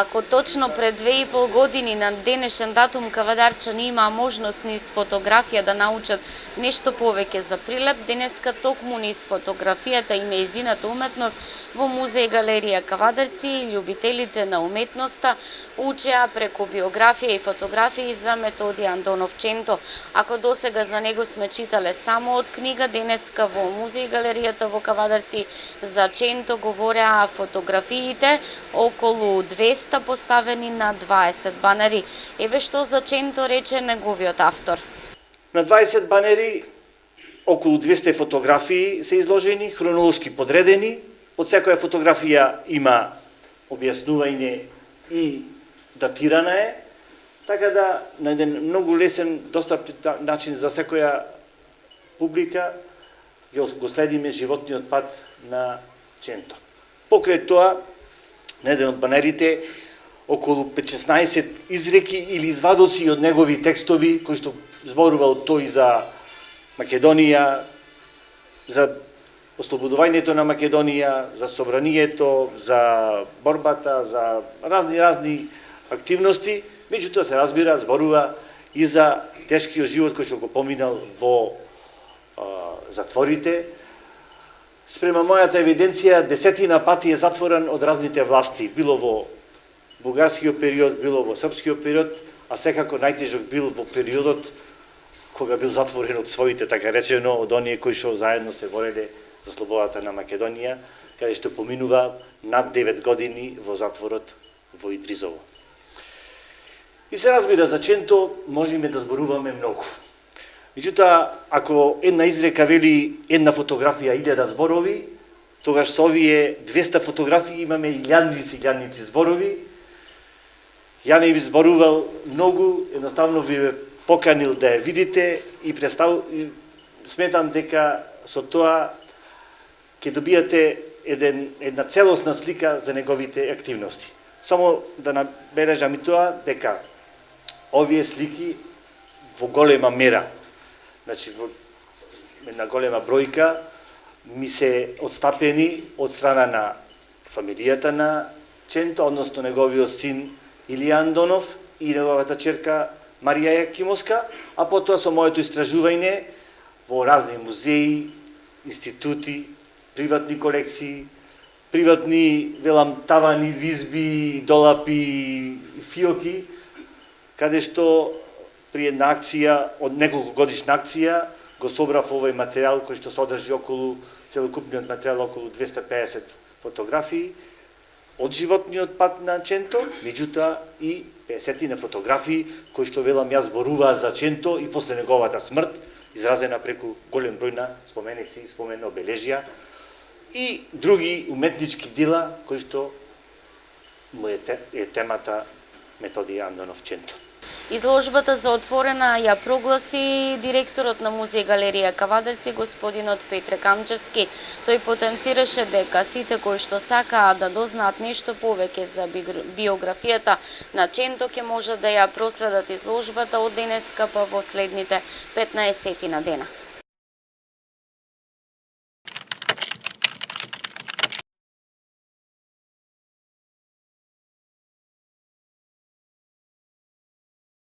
Ако точно пред 2,5 години на денешен датум кавадарчани има можност низ фотографија да научат нешто повеќе за Прилеп, денеска токму низ фотографијата и нејзината уметност во музеј галерија Кавадарци љубителите на уметноста учеа преку биографија и фотографии за Методи Андонов Ченто. Ако досега за него сме читале само од книга, денеска во музеј галеријата во Кавадарци за Ченто говореа фотографиите, околу 200 поставени на 20 банери. Еве што за Ченто рече неговиот автор. На 20 банери околу 200 фотографии се изложени, хронолошки подредени. Од секоја фотографија има објаснување и датирана е, така да на еден многу лесен достапен начин за секоја публика го следиме животниот пат на Ченто. Покрај тоа, на еден од банерите, околу 15-16 изреки или извадоци од негови текстови, кои што зборувал тој за Македонија, за ослободувањето на Македонија, за собранието, за борбата, за разни активности, меѓутоа се разбира, зборува и за тешкиот живот кој што го поминал во затворите. Спрема мојата евиденција, 10 пати е затворен од разните власти, било во бугарскиот период, било во српскиот период, а секако најтежок бил во периодот кога бил затворен од своите, така речено, од оние кои што заедно се бореле за слободата на Македонија, каде што поминува над 9 години во затворот во Идризово. И се разбира, за Ченто можеме да зборуваме многу. Меѓутоа, ако една изрека вели една фотографија 1000 зборови, тогаш со овие 200 фотографии имаме илјадници зборови. Ја не би зборувал многу, едноставно ви поканил да ја видите и сметам дека со тоа ќе добијате една целосна слика за неговите активности. Само да набележам и тоа дека овие слики во голема мера, значи во една голема бројка, ми се отстапени од страна на фамилијата на Ченто, односно неговиот син Илија Андонов и неговата черка Марија Јакимовска, а потоа со моето истражување во разни музеи, институти, приватни колекции, приватни, велам, тавани, визби, долапи, фиоки, каде што при една акција, од неколку годишна акција, го собрав овој материјал кој што содржи целокупниот материјал околу 250 фотографии од животниот пат на Ченто, меѓутоа и 50 на фотографии кои што велам јас зборуваат за Ченто и после неговата смрт, изразена преку голем број на споменици и спомен обележја и други уметнички дела кои што му е темата Методи Андонов Ченто. Изложбата за отворена ја прогласи директорот на музеј галерија Кавадарци господинот Петре Камчевски. Тој потенцираше дека сите кои што сакаат да дознаат нешто повеќе за биографијата на Ченто ќе може да ја проследат изложбата од денеска па во следните 15 на дена.